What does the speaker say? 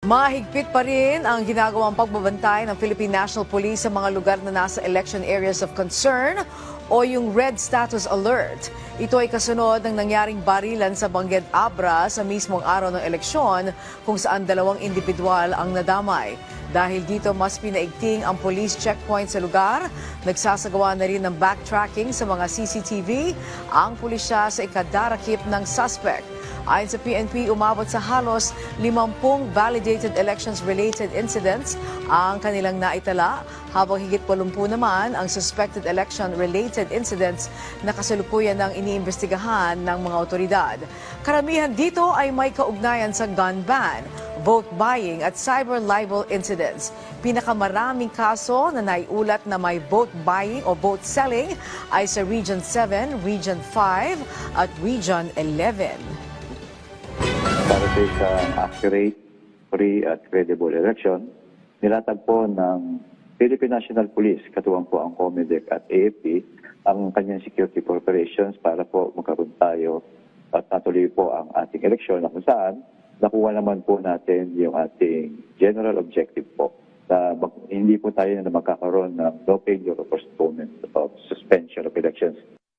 Mahigpit pa rin ang ginagawang pagbabantay ng Philippine National Police sa mga lugar na nasa election areas of concern o yung Red Status Alert. Ito ay kasunod ng nangyaring barilan sa Bangged Abra sa mismong araw ng eleksyon kung saan dalawang individual ang nadamay. Dahil dito mas pinaigting ang police checkpoint sa lugar, nagsasagawa na rin ng backtracking sa mga CCTV ang pulisya sa ikadarakip ng suspect. Ayon sa PNP, umabot sa halos 50 validated elections-related incidents ang kanilang naitala, habang higit 80 naman ang suspected election-related incidents na kasalukuyan ng iniimbestigahan ng mga otoridad. Karamihan dito ay may kaugnayan sa gun ban, vote buying at cyber libel incidents. Pinakamaraming kaso na naiulat na may vote buying o vote selling ay sa Region 7, Region 5 at Region 11. Para sa isang accurate, free at credible election, nilatag po ng Philippine National Police, katuwang po ang COMELEC at AFP, ang kanyang security preparations para po magkaroon tayo at natuloy po ang ating eleksyon na kung saan nakuha naman po natin yung ating general objective po na hindi po tayo na magkakaroon ng no failure or postponement of suspension of elections.